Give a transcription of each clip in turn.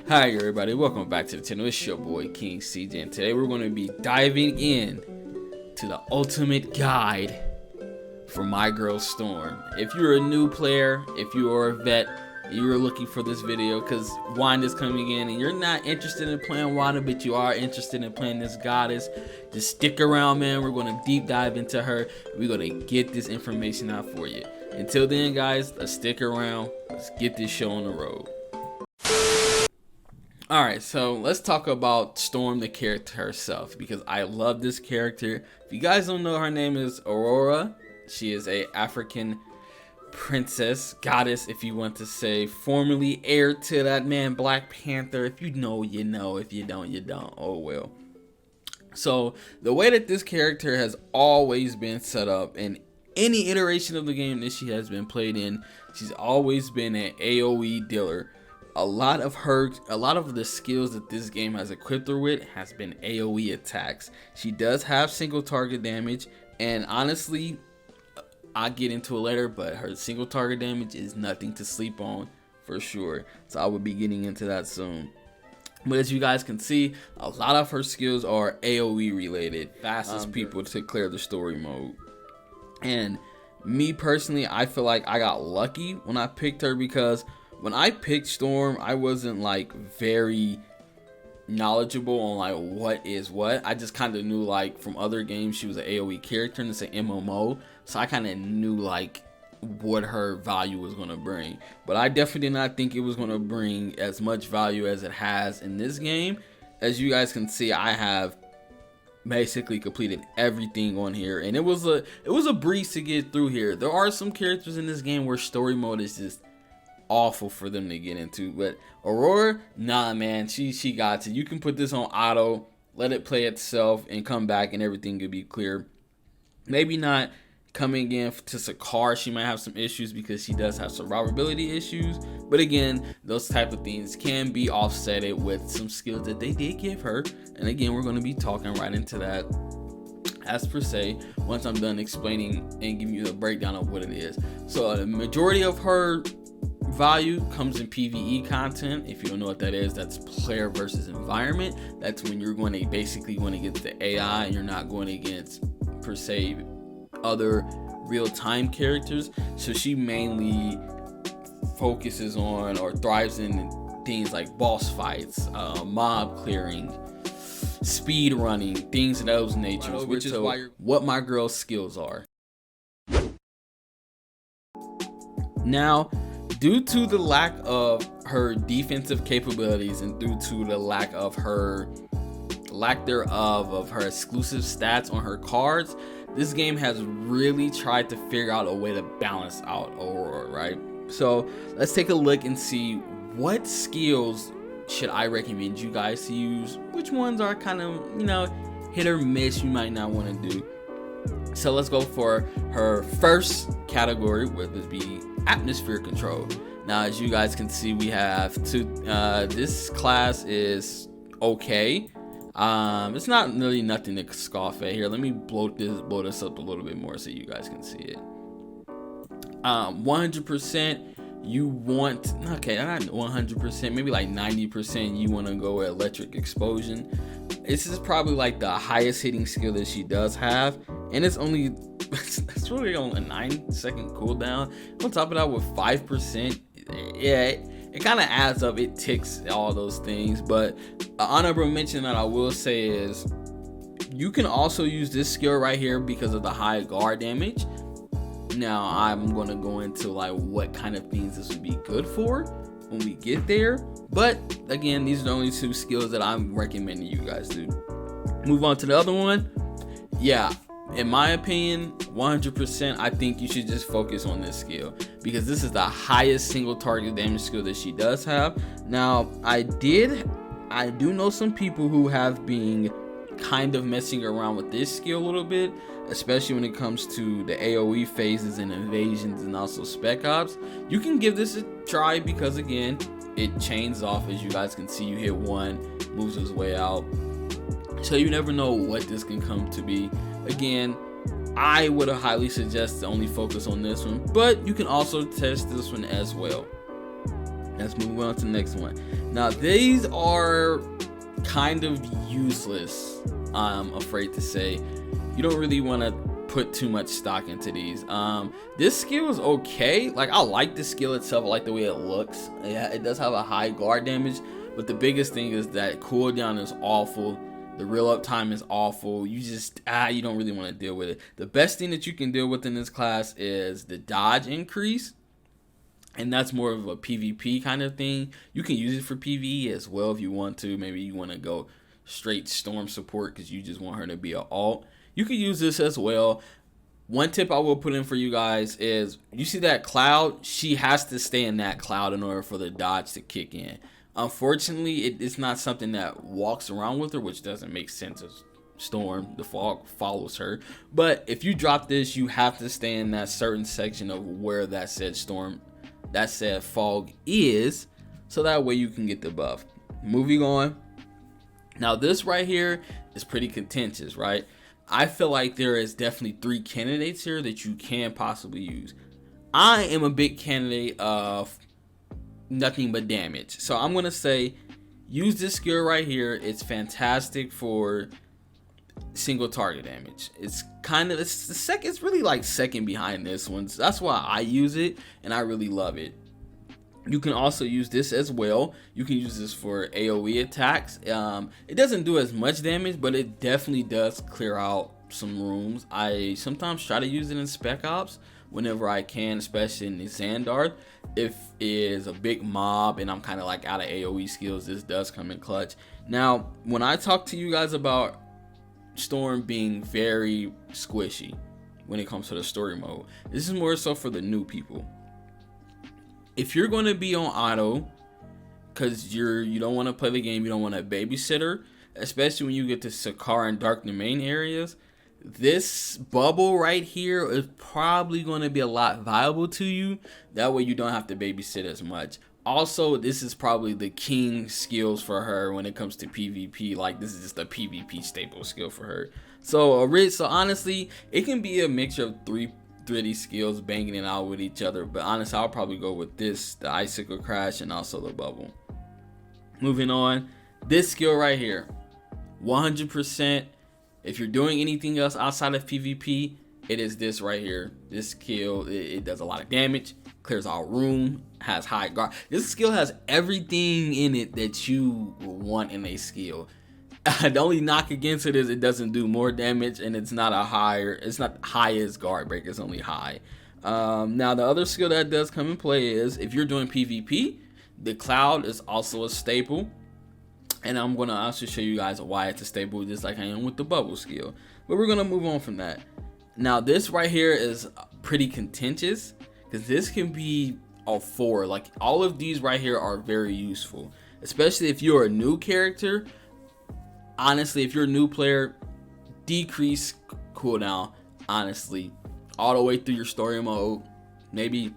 Hi everybody, welcome back to the channel. It's your boy King CJ, and today we're going to be diving in to the ultimate guide for My Girl Storm. If you're a new player, if you are a vet, you are looking for this video because Wanda's coming in and you're not interested in playing Wanda, but you are interested in playing this goddess, just stick around, man. We're going to deep dive into her. We're going to get this information out for you. Until then, guys, let's stick around. Let's get this show on the road. Alright, so let's talk about Storm, the character herself, because I love this character. If you guys don't know, her name is Aurora. She is a African princess, goddess, if you want to say, formerly heir to that man Black Panther. If you know, you know. If you don't, you don't. Oh well. So the way that this character has always been set up in any iteration of the game that she has been played in, she's always been an AoE dealer. A lot of the skills that this game has equipped her with has been AoE attacks. She does have single target damage, and honestly, I'll get into it later, but her single target damage is nothing to sleep on for sure. So I will be getting into that soon. But as you guys can see, a lot of her skills are AoE related. Fastest people to clear the story mode. And me personally, I feel like I got lucky when I picked her, because when I picked Storm, I wasn't like very knowledgeable on like what is what. I just kind of knew like from other games she was an AoE character and it's an MMO, so I kind of knew like what her value was going to bring. But I definitely did not think it was going to bring as much value as it has in this game. As you guys can see, I have basically completed everything on here, and it was a breeze to get through here. There are some characters in this game where story mode is just awful for them to get into, but Aurora, nah man, she got it. You can put this on auto, let it play itself, and come back and everything could be clear. Maybe not coming in to Sakar, she might have some issues because she does have survivability issues, but again, those type of things can be offsetted with some skills that they did give her. And again, we're going to be talking right into that as per se once I'm done explaining and giving you the breakdown of what it is. So the majority of her value comes in PVE content. If you don't know what that is, that's player versus environment. That's when you're going to basically want to get the AI and you're not going against per se other real-time characters. So she mainly focuses on or thrives in things like boss fights, mob clearing, speed running, things of those natures, which is what my girl's skills are. Now, due to the lack of her defensive capabilities and due to the lack thereof of her exclusive stats on her cards, this game has really tried to figure out a way to balance out Aurora, right? So let's take a look and see what skills should I recommend you guys to use. Which ones are kind of, hit or miss, you might not want to do. So let's go for her first category, whether it be atmosphere control. Now, as you guys can see, we have two. This class is okay. It's not really nothing to scoff at here. Let me blow this up a little bit more so you guys can see it. 100% you want, okay, not 100%, maybe like 90% you want to go with electric explosion. This is probably like the highest hitting skill that she does have, and it's only it's really on a 9-second cooldown. On top of that, with 5%, yeah, it kind of adds up. It ticks all those things. But an honorable mention that I will say is you can also use this skill right here because of the high guard damage. Now I'm going to go into like what kind of things this would be good for when we get there. But again, these are the only two skills that I'm recommending you guys do. Move on to the other one. Yeah, in my opinion, 100%, I think you should just focus on this skill because this is the highest single target damage skill that she does have. Now, I do know some people who have been kind of messing around with this skill a little bit, especially when it comes to the AoE phases and invasions and also Spec Ops. You can give this a try because again, it chains off. As you guys can see, you hit one, moves his way out. So you never know what this can come to be. Again, I would highly suggest to only focus on this one, but you can also test this one as well. Let's move on to the next one. Now these are kind of useless, I'm afraid to say. You don't really want to put too much stock into these. This skill is okay. Like, I like the skill itself. I like the way it looks. Yeah, it does have a high guard damage, but the biggest thing is that cooldown is awful. The real up time is awful. You just you don't really want to deal with it. The best thing that you can deal with in this class is the dodge increase, and that's more of a PvP kind of thing. You can use it for PvE as well if you want to. Maybe you want to go straight storm support because you just want her to be an alt. You can use this as well. One tip I will put in for you guys is, you see that cloud? She has to stay in that cloud in order for the dodge to kick in. Unfortunately, it's not something that walks around with her, which doesn't make sense as Storm, the fog follows her. But if you drop this, you have to stay in that certain section of where that said storm, that said fog is, so that way you can get the buff. Moving on. Now this right here is pretty contentious, right? I feel like there is definitely 3 candidates here that you can possibly use. I am a big candidate of nothing but damage. So I'm going to say use this skill right here. It's fantastic for single target damage. It's really like second behind this one. So that's why I use it and I really love it. You can also use this as well. You can use this for AoE attacks. It doesn't do as much damage, but it definitely does clear out some rooms. I sometimes try to use it in Spec Ops whenever I can, especially in the Xandar. If it is a big mob and I'm kind of like out of AoE skills, this does come in clutch. Now, when I talk to you guys about Storm being very squishy when it comes to the story mode, this is more so for the new people. If you're going to be on auto because you don't want to play the game, you don't want a babysitter, especially when you get to Sakar and Dark Domain areas, this bubble right here is probably going to be a lot viable to you. That way you don't have to babysit as much. Also, this is probably the king skills for her when it comes to PvP. Like, this is just a PvP staple skill for her. So honestly, it can be a mixture of three skills banging it out with each other, but honestly I'll probably go with this, the icicle crash, and also the bubble. Moving on, this skill right here, 100%. If you're doing anything else outside of PvP, it is this right here. This skill, it does a lot of damage, clears out room, has high guard. This skill has everything in it that you want in a skill. The only knock against it is it doesn't do more damage, and it's not highest guard break, it's only high. Now the other skill that does come in play is if you're doing PvP, the cloud is also a staple, and I'm going to also show you guys why it's a staple, just like I am with the bubble skill. But we're going to move on from that. Now this right here is pretty contentious because this can be a 4. Like, all of these right here are very useful, especially if you're a new character. Honestly, if you're a new player, decrease cooldown, honestly, all the way through your story mode, maybe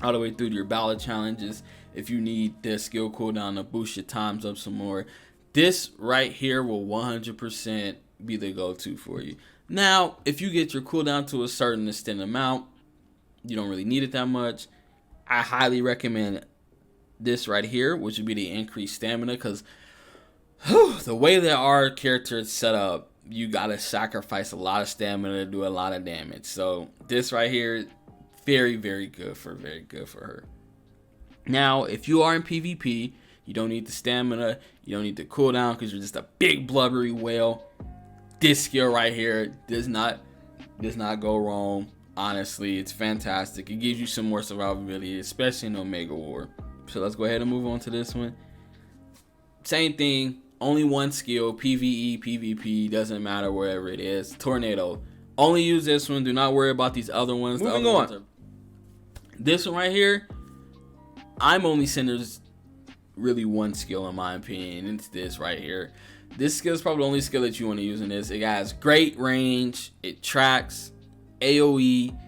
all the way through your ballad challenges. If you need the skill cooldown to boost your times up some more, this right here will 100% be the go-to for you. Now, if you get your cooldown to a certain extent amount, you don't really need it that much. I highly recommend this right here, which would be the increased stamina, because the way that our character is set up, you gotta sacrifice a lot of stamina to do a lot of damage. So this right here, very good for her. Now, if you are in PvP, you don't need the stamina, you don't need the cooldown because you're just a big blubbery whale. This skill right here does not go wrong. Honestly, it's fantastic. It gives you some more survivability, especially in Omega War. So let's go ahead and move on to this one. Same thing. Only one skill, PvE, PvP, doesn't matter wherever it is. Tornado. Only use this one. Do not worry about these other ones. Moving on. This one right here, I'm only saying there's really one skill in my opinion. It's this right here. This skill is probably the only skill that you want to use in this. It has great range. It tracks. AoE.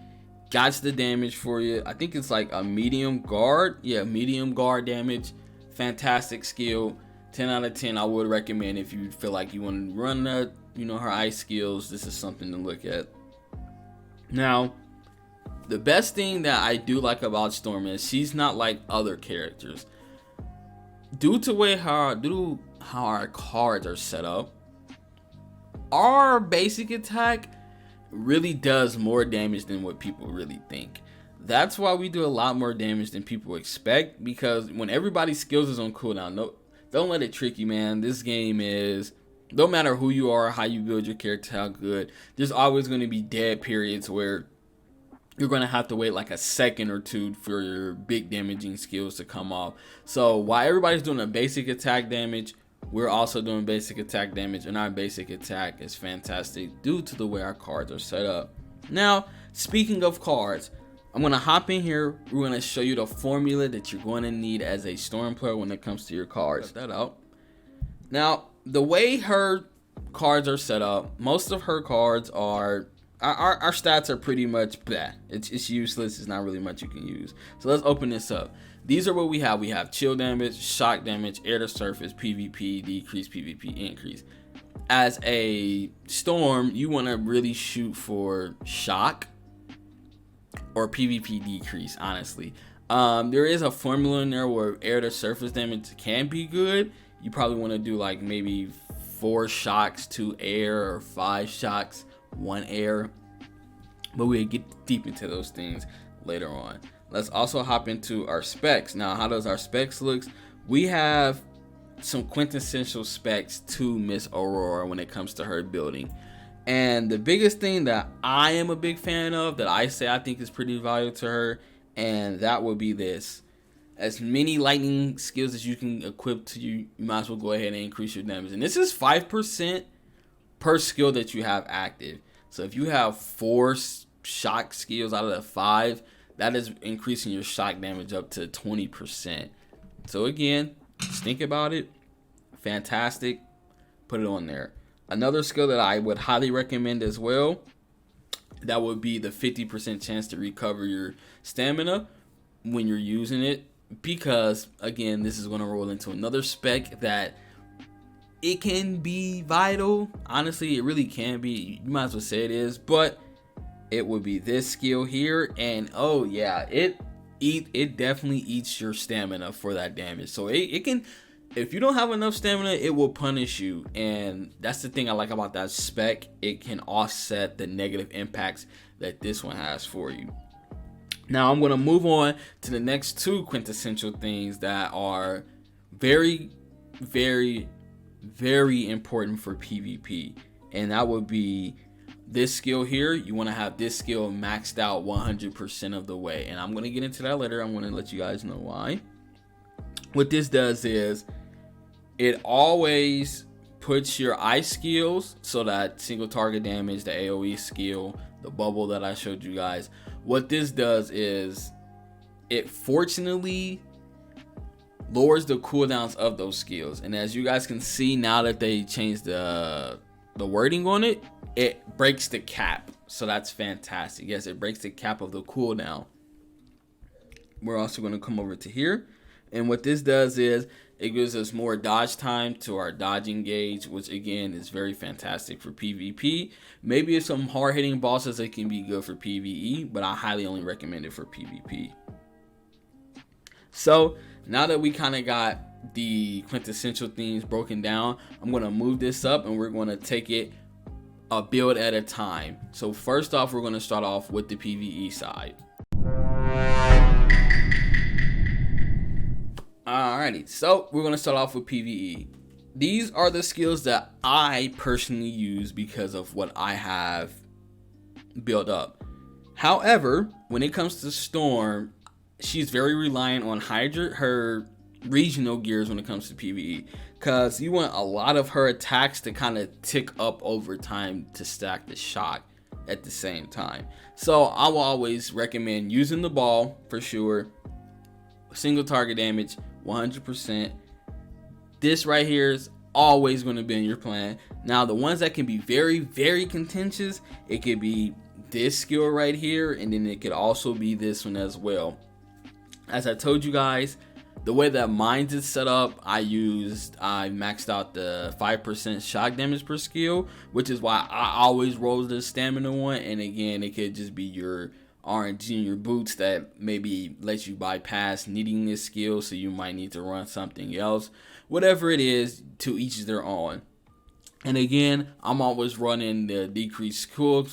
Got the damage for you. I think it's like a medium guard. Yeah, medium guard damage. Fantastic skill. 10 out of 10. I would recommend if you feel like you want to run her ice skills. This is something to look at. Now, The best thing that I do like about Storm is she's not like other characters. Due to how our cards are set up, our basic attack really does more damage than what people really think. That's why we do a lot more damage than people expect, because when everybody's skills is on cooldown, no, don't let it trick you, man. This game is, no matter who you are, how you build your character, how good, there's always going to be dead periods where you're going to have to wait like a second or two for your big damaging skills to come off. So while everybody's doing a basic attack damage, we're also doing basic attack damage, and our basic attack is fantastic due to the way our cards are set up. Now, speaking of cards, I'm going to hop in here. We're going to show you the formula that you're going to need as a Storm player when it comes to your cards. Check that out. Now, the way her cards are set up, most of her cards are, our stats are pretty much blah. It's useless. It's not really much you can use. So let's open this up. These are what we have. We have chill damage, shock damage, air to surface, PvP decrease, PvP increase. As a Storm, you want to really shoot for shock or PvP decrease, honestly. There is a formula in there where air to surface damage can be good. You probably want to do like maybe 4 shocks, 2 air, or 5 shocks, 1 air. But we'll get deep into those things later on. Let's also hop into our specs. Now, how does our specs look? We have some quintessential specs to Miss Aurora when it comes to her building. And the biggest thing that I am a big fan of, that I say I think is pretty valuable to her, and that would be this. As many lightning skills as you can equip to you, you might as well go ahead and increase your damage. And this is 5% per skill that you have active. So if you have 4 shock skills out of the 5, that is increasing your shock damage up to 20%. So again, just think about it. Fantastic. Put it on there. Another skill that I would highly recommend as well, that would be the 50% chance to recover your stamina when you're using it. Because again, this is going to roll into another spec that it can be vital. Honestly, it really can be. You might as well say it is, but it would be this skill here. And oh yeah, it definitely eats your stamina for that damage. So it can, if you don't have enough stamina, it will punish you. And that's the thing I like about that spec. It can offset the negative impacts that this one has for you. Now I'm going to move on to the next 2 quintessential things that are very, very, very important for PvP. And that would be this skill here. You want to have this skill maxed out 100% of the way. And I'm going to get into that later. I'm going to let you guys know why. What this does is it always puts your ice skills, so that single target damage, the AoE skill, the bubble that I showed you guys. What this does is it fortunately lowers the cooldowns of those skills. And as you guys can see, now that they changed the wording on it, it breaks the cap. So that's fantastic. Yes, it breaks the cap of the cooldown. We're also going to come over to here. And what this does is it gives us more dodge time to our dodging gauge, which again is very fantastic for PvP. Maybe if some hard hitting bosses, it can be good for PvE, but I highly only recommend it for PvP. So now that we kind of got the quintessential things broken down, I'm going to move this up and we're going to take it a build at a time. So first off, we're going to start off with the PvE side. Alrighty, so we're going to start off with PvE. These are the skills that I personally use because of what I have built up. However, when it comes to Storm, she's very reliant on her regional gears when it comes to PvE, because you want a lot of her attacks to kind of tick up over time to stack the shock at the same time. So I will always recommend using the ball for sure. Single target damage 100%. This right here is always going to be in your plan. Now the ones that can be very, very contentious, it could be this skill right here, and then it could also be this one as well. As I told you guys, the way that mine's is set up, I maxed out the 5% shock damage per skill, which is why I always roll the stamina one. And again, it could just be your RNG in your boots that maybe lets you bypass needing this skill, so you might need to run something else. Whatever it is, to each their own. And again, I'm always running the decreased skill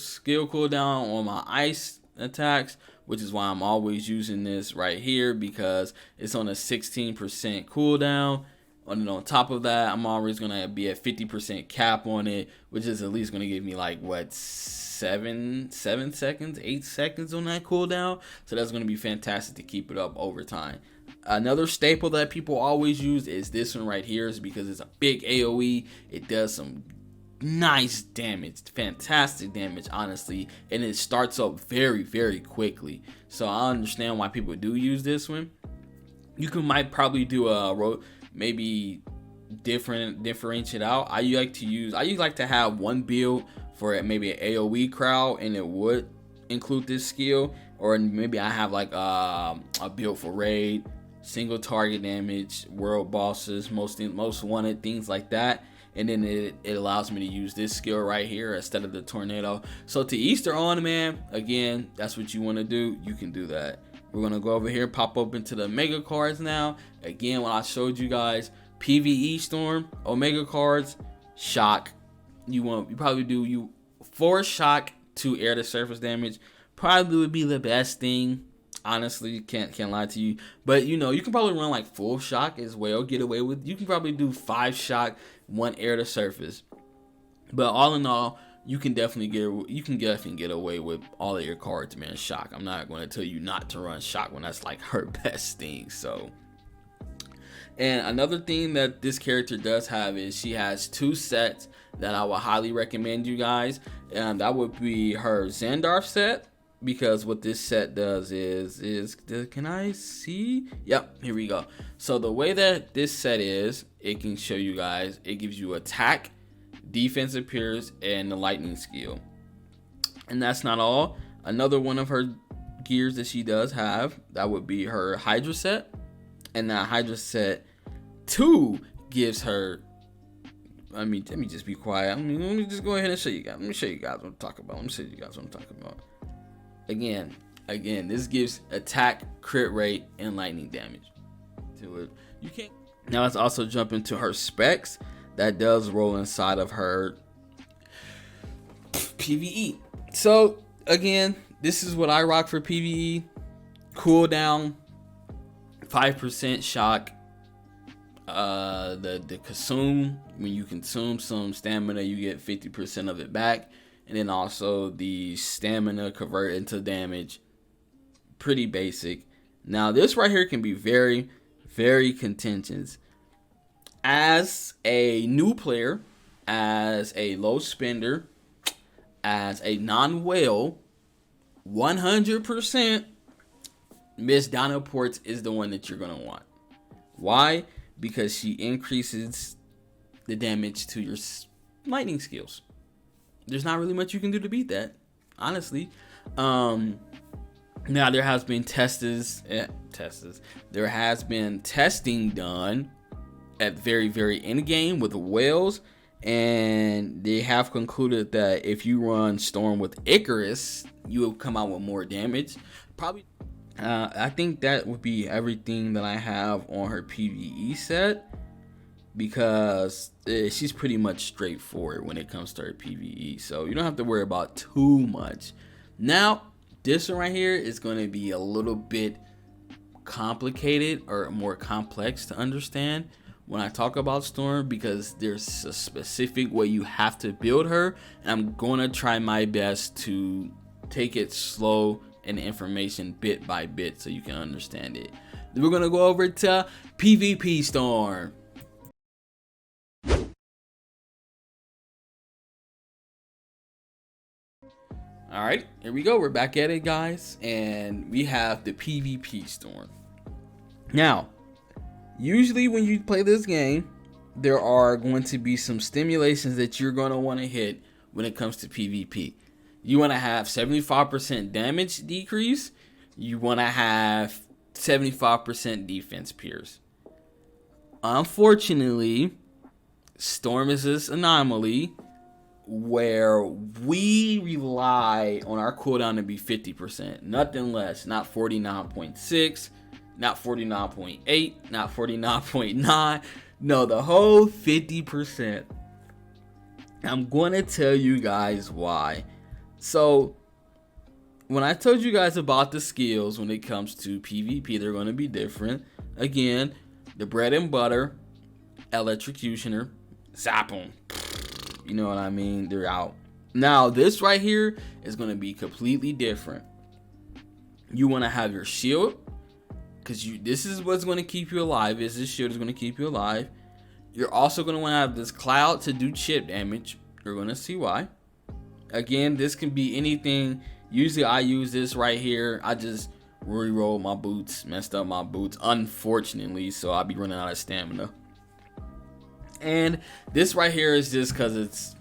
cooldown on my ice attacks, which is why I'm always using this right here, because it's on a 16% cooldown. And on top of that, I'm always going to be at 50% cap on it, which is at least going to give me like, what, 7 seconds, 8 seconds on that cooldown. So that's going to be fantastic to keep it up over time. Another staple that people always use is this one right here, is because it's a big AoE. It does some nice damage, fantastic damage, honestly, and it starts up very, very quickly. So I understand why people do use this one. You might probably do a maybe differentiate out. I like to have one build for maybe an AoE crowd, and it would include this skill, or maybe I have like a build for raid, single target damage, world bosses, most wanted, things like that. And then it allows me to use this skill right here instead of the tornado. So to each their own, man. Again, that's what you want to do, you can do that. We're gonna go over here, pop open to the mega cards now. Again, when I showed you guys PVE Storm, Omega cards, shock. You probably do 4 shock, 2 air to surface damage. Probably would be the best thing. Honestly, can't lie to you. But you can probably run like full shock as well. Get away with. You can probably do 5 shock, 1 air to surface. But all in all, you can definitely get away with all of your cards, man. Shock. I'm not going to tell you not to run shock when that's like her best thing. So, and another thing that this character does have is she has 2 sets that I would highly recommend you guys, and that would be her Xandar set. Because what this set does is can I see? Yep, here we go. So the way that this set is, it can show you guys, it gives you attack, defense appears, and the lightning skill. And that's not all. Another one of her gears that she does have, that would be her Hydra set. And that Hydra set 2 gives her, let me just be quiet. Let me just go ahead and show you guys. Let me show you guys what I'm talking about. Again, this gives attack, crit rate, and lightning damage to it. You can't. Now let's also jump into her specs. That does roll inside of her PVE. So again, this is what I rock for PVE. Cooldown, 5% shock. The consume, when you consume some stamina, you get 50% of it back. And then also the stamina convert into damage. Pretty basic. Now this right here can be very, very contentious. As a new player, as a low spender, as a non-whale, 100% Miss Donna Ports is the one that you're going to want. Why? Because she increases the damage to your lightning skills. There's not really much you can do to beat that, honestly. Now there has been there has been testing done at very, very end game with the whales, and they have concluded that if you run Storm with Icarus, you will come out with more damage. Probably, I think that would be everything that I have on her PVE set. Because she's pretty much straightforward when it comes to her PVE. So you don't have to worry about too much. Now, this one right here is going to be a little bit complicated or more complex to understand when I talk about Storm, because there's a specific way you have to build her. And I'm going to try my best to take it slow and information bit by bit so you can understand it. Then we're going to go over to PvP Storm. All right, here we go. We're back at it, guys, and we have the PvP Storm. Now, usually when you play this game, there are going to be some stimulations that you're going to want to hit when it comes to PvP. You want to have 75% damage decrease. You want to have 75% defense pierce. Unfortunately, Storm is this anomaly where we rely on our cooldown to be 50%, nothing less, not 49.6, not 49.8, not 49.9, no, the whole 50%. I'm going to tell you guys why. So when I told you guys about the skills when it comes to PvP, they're going to be different. Again, the bread and butter, electrocutioner, zap 'em. You know what I mean? They're out. Now, this right here is going to be completely different. You want to have your shield, because this is what's going to keep you alive. This shield is going to keep you alive. You're also going to want to have this cloud to do chip damage. You're going to see why. Again, this can be anything. Usually I use this right here. I just re-rolled my boots, messed up my boots, unfortunately, so I'll be running out of stamina. And this right here is just because it's,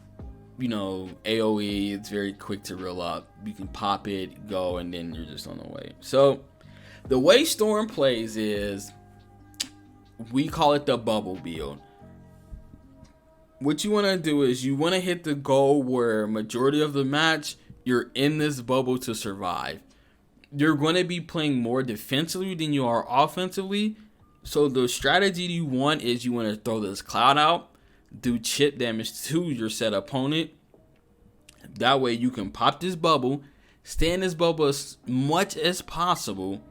you know, AoE. It's very quick to reel up. You can pop it, go, and then you're just on the way. So the way Storm plays is, we call it the bubble build. What you want to do is you want to hit the goal where majority of the match you're in this bubble to survive. You're going to be playing more defensively than you are offensively. So the strategy you want is you want to throw this cloud out, do chip damage to your set opponent. That way you can pop this bubble, stay in this bubble as much as possible.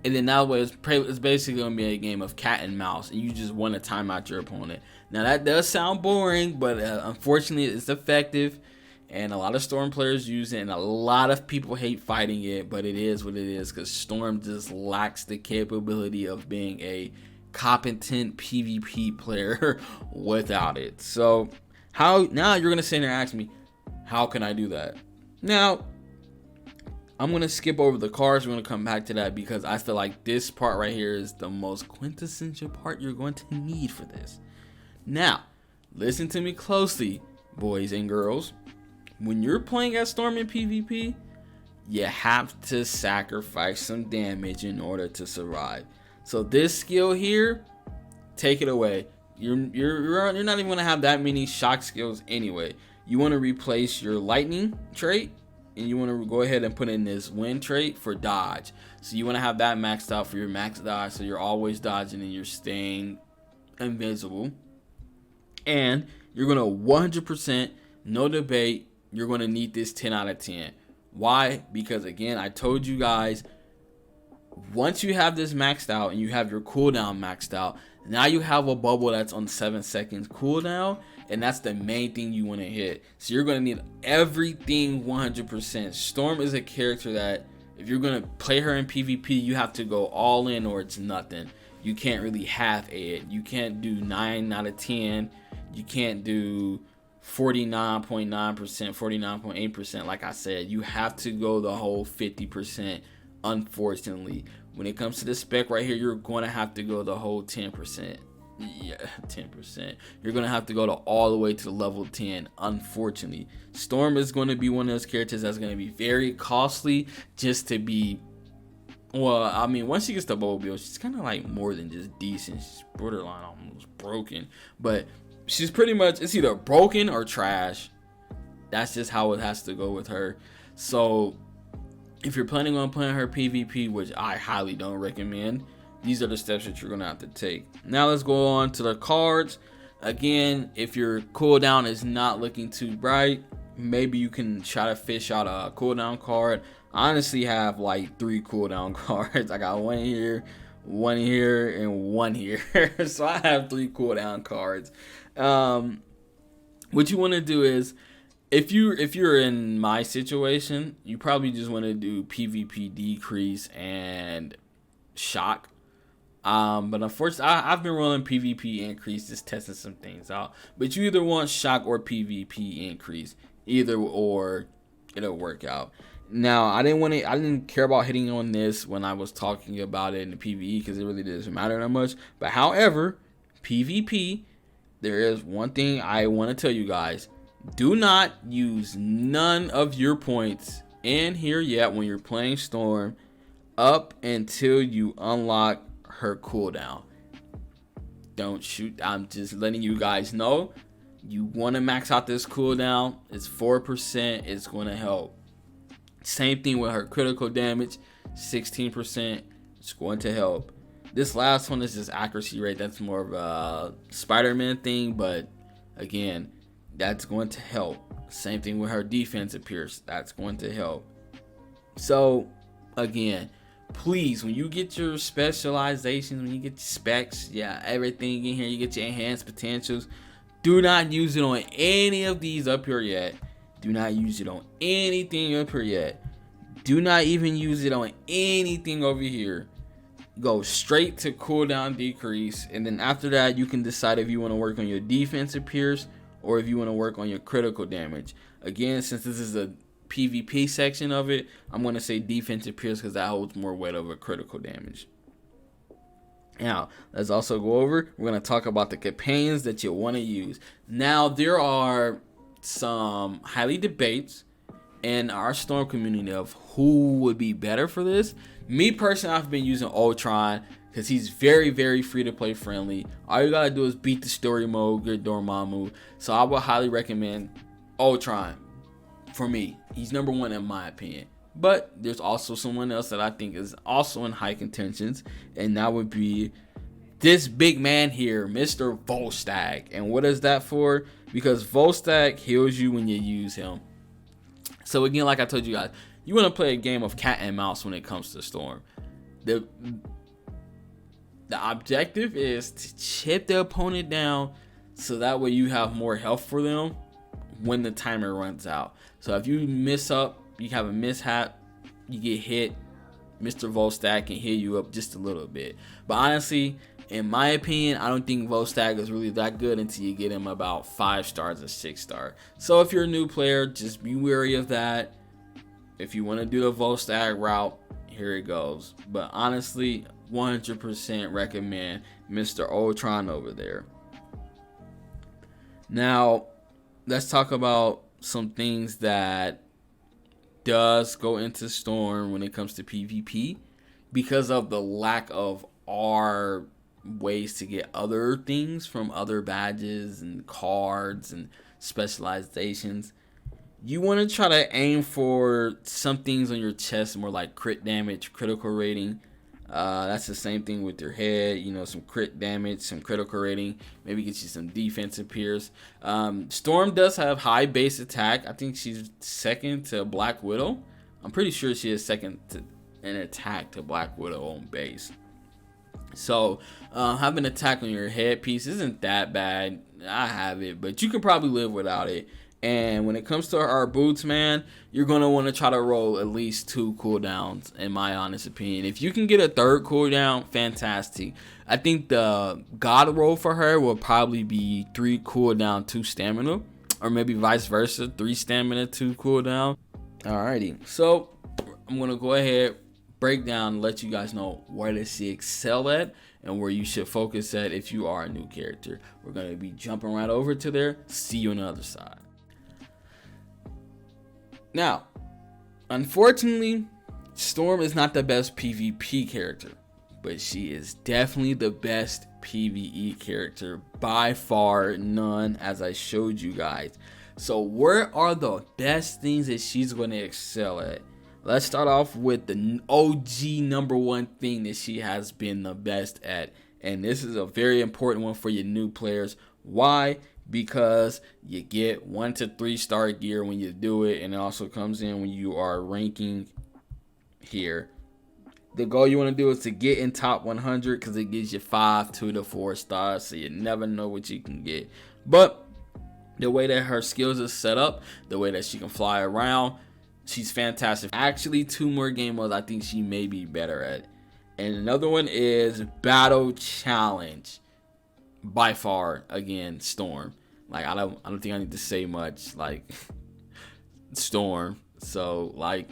And then that way it's basically going to be a game of cat and mouse, and you just want to time out your opponent. Now that does sound boring, but unfortunately it's effective, and a lot of Storm players use it, and a lot of people hate fighting it, but it is what it is, because Storm just lacks the capability of being a competent PvP player without it. So now you're going to sit there and ask me, how can I do that? Now, I'm going to skip over the cards. We're going to come back to that because I feel like this part right here is the most quintessential part you're going to need for this. Now, listen to me closely, boys and girls. When you're playing as Storm in PvP, you have to sacrifice some damage in order to survive. So this skill here, take it away. You're not even going to have that many shock skills anyway. You want to replace your lightning trait, and you want to go ahead and put in this wind trait for dodge. So you want to have that maxed out for your max dodge, so you're always dodging and you're staying invisible. And you're going to 100%, no debate, you're going to need this 10 out of 10. Why? Because again, I told you guys, once you have this maxed out and you have your cooldown maxed out, now you have a bubble that's on 7 seconds cooldown, and that's the main thing you want to hit. So you're going to need everything 100%. Storm is a character that if you're going to play her in PvP, you have to go all in or it's nothing. You can't really half it. You can't do 9 out of 10. You can't do 49.9%, 49.8%. Like I said, you have to go the whole 50%. Unfortunately, when it comes to the spec right here, you're going to have to go the whole 10%. Yeah, 10%. You're going to have to go to all the way to level 10. Unfortunately, Storm is going to be one of those characters that's going to be very costly just to be. Well, I mean, once she gets the bubble build, she's kind of like more than just decent. She's borderline almost broken, but she's pretty much, it's either broken or trash. That's just how it has to go with her. So if you're planning on playing her PvP, which I highly don't recommend, these are the steps that you're going to have to take. Now let's go on to the cards. Again, if your cooldown is not looking too bright, maybe you can try to fish out a cooldown card. I honestly have like 3 cooldown cards. I got one here, and one here. So I have 3 cooldown cards. What you want to do is, if you're in my situation, you probably just want to do PvP decrease and shock. But unfortunately, I've been rolling PvP increase, just testing some things out. But you either want shock or PvP increase, either or, it'll work out. Now, I didn't care about hitting on this when I was talking about it in the PvE because it really doesn't matter that much. But however, PvP, there is one thing I want to tell you guys. Do not use none of your points in here yet when you're playing Storm up until you unlock her cooldown. Don't shoot. I'm just letting you guys know. You want to max out this cooldown. It's 4%. It's going to help. Same thing with her critical damage, 16%. It's going to help. This last one is just accuracy rate. That's more of a Spider-Man thing, but again, that's going to help. Same thing with her defensive pierce. That's going to help. So again, please, when you get your specializations, when you get your specs, everything in here, you get your enhanced potentials, do not use it on any of these up here yet. Do not use it on anything up here yet. Do not even use it on anything over here. Go straight to cooldown decrease, and then after that you can decide if you want to work on your defensive pierce or if you want to work on your critical damage. Again, since this is a PvP section of it, I'm going to say defensive pierce because that holds more weight over critical damage. Now, let's also go over, we're going to talk about the companions that you want to use. Now, there are some highly debates in our Storm community of who would be better for this. Me personally, I've been using Ultron because he's very, very free to play friendly. All you gotta do is beat the story mode, get Dormammu. So I would highly recommend Ultron. For me, he's number one in my opinion. But there's also someone else that I think is also in high contentions, and that would be this big man here, Mr. Volstagg. And what is that for? Because Volstagg heals you when you use him. So again, like I told you guys, you want to play a game of cat and mouse when it comes to Storm. The objective is to chip the opponent down so that way you have more health for them when the timer runs out. So if you miss up, you have a mishap, you get hit, Mr. Volstagg can heal you up just a little bit. But honestly, in my opinion, I don't think Volstagg is really that good until you get him about 5 stars or 6 star. So if you're a new player, just be wary of that. If you want to do the Volstagg route, here it goes. But honestly, 100% recommend Mr. Ultron over there. Now, let's talk about some things that does go into Storm when it comes to PvP. Because of the lack of our ways to get other things from other badges and cards and specializations, you want to try to aim for some things on your chest, more like crit damage, critical rating. That's the same thing with your head, you know, some crit damage, some critical rating, maybe get you some defensive pierce. Storm does have high base attack. I think she's second to Black Widow. I'm pretty sure she is second to an attack to Black Widow on base. So having attack on your headpiece isn't that bad. I have it, but you can probably live without it. And when it comes to our boots, man, you're going to want to try to roll at least 2 cooldowns, in my honest opinion. If you can get a 3rd cooldown, fantastic. I think the God roll for her will probably be 3 cooldown, 2 stamina. Or maybe vice versa, 3 stamina, 2 cooldown. Alrighty, so I'm going to go ahead, break down, and let you guys know where does she excel at and where you should focus at if you are a new character. We're going to be jumping right over to there. See you on the other side. Now, unfortunately, Storm is not the best PvP character, but she is definitely the best PvE character by far, none, as I showed you guys. So where are the best things that she's going to excel at? Let's start off with the OG number one thing that she has been the best at, and this is a very important one for your new players. Why? Because you get 1 to 3 star gear when you do it, and it also comes in when you are ranking here. The goal you want to do is to get in top 100 because it gives you 5 2 to 4 stars, so you never know what you can get. But the way that her skills is set up, the way that she can fly around, she's fantastic. Actually, 2 more game modes I think she may be better at. And another one is Battle Challenge. By far, again, Storm. Like I don't think I need to say much. Like Storm. So like,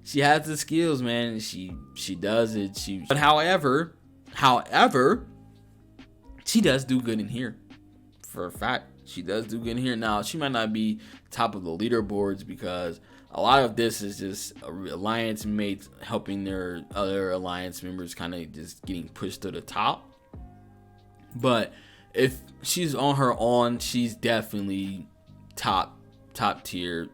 she has the skills, man. She does it. But however, she does do good in here. For a fact, she does do good in here. Now she might not be top of the leaderboards because a lot of this is just alliance mates helping their other alliance members, kind of just getting pushed to the top. But if she's on her own, she's definitely top tier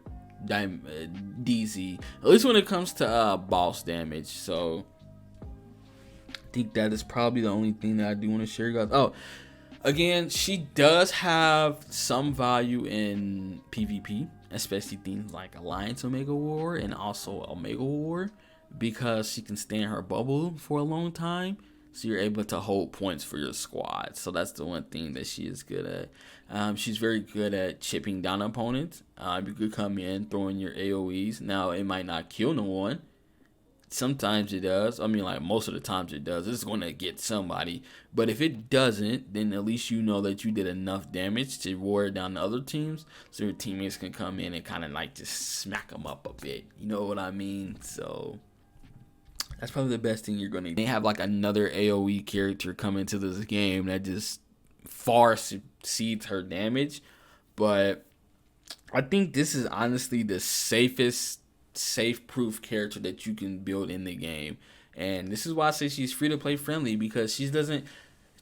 DZ, at least when it comes to boss damage. So I think that is probably the only thing that I do want to share, guys. Oh, again, she does have some value in PvP, especially things like Alliance Omega War and also Omega War, because she can stay in her bubble for a long time. So you're able to hold points for your squad. So that's the one thing that she is good at. She's very good at chipping down opponents. You could come in, throwing your AoEs. Now, it might not kill no one. Sometimes it does. I mean, like, most of the times it does. It's going to get somebody. But if it doesn't, then at least you know that you did enough damage to wear down the other teams, so your teammates can come in and kind of like just smack them up a bit. You know what I mean? So that's probably the best thing you're going to do. They have like another AoE character come into this game that just far exceeds her damage. But I think this is honestly the safest, safe-proof character that you can build in the game. And this is why I say she's free-to-play friendly, because she doesn't,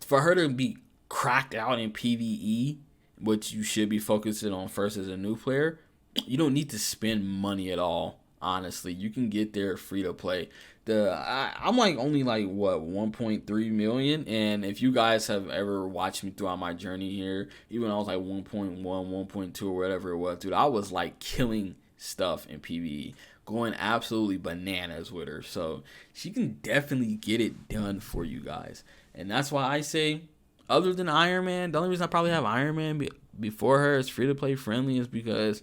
for her to be cracked out in PvE, which you should be focusing on first as a new player, you don't need to spend money at all. Honestly, you can get there free to play. I'm like only like what 1.3 million, and if you guys have ever watched me throughout my journey here, even when I was like 1.1, 1.2 or whatever it was, dude, I was like killing stuff in PvE, going absolutely bananas with her. So she can definitely get it done for you guys, and that's why I say, other than Iron Man, the only reason I probably have Iron Man before her is free to play friendly is because,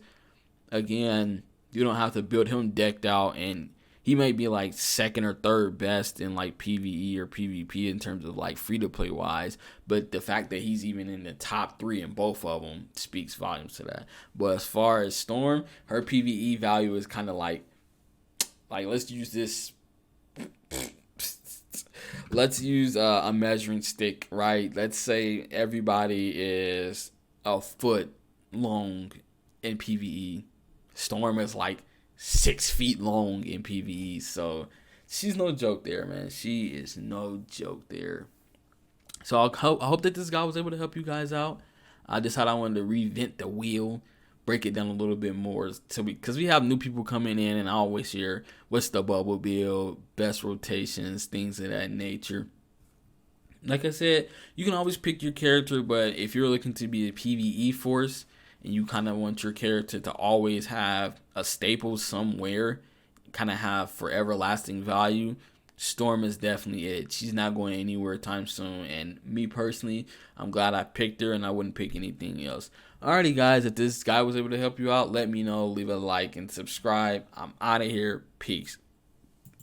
again, you don't have to build him decked out, and he might be like second or third best in like PvE or PvP in terms of like free to play wise. But the fact that he's even in the top 3 in both of them speaks volumes to that. But as far as Storm, her PvE value is kind of like let's use this. Let's use a measuring stick, right? Let's say everybody is a foot long in PvE. Storm is like 6 feet long in PvE, so she's no joke there, man. She is no joke there. So I hope that this guy was able to help you guys out. I decided I wanted to reinvent the wheel, break it down a little bit more, because we have new people coming in, and I always hear what's the bubble build, best rotations, things of that nature. Like I said, you can always pick your character, but if you're looking to be a PvE force, and you kind of want your character to always have a staple somewhere, kind of have forever lasting value, Storm is definitely it. She's not going anywhere time soon, and me personally, I'm glad I picked her, and I wouldn't pick anything else. Alrighty, guys, if this guy was able to help you out, let me know. Leave a like and subscribe. I'm out of here. Peace.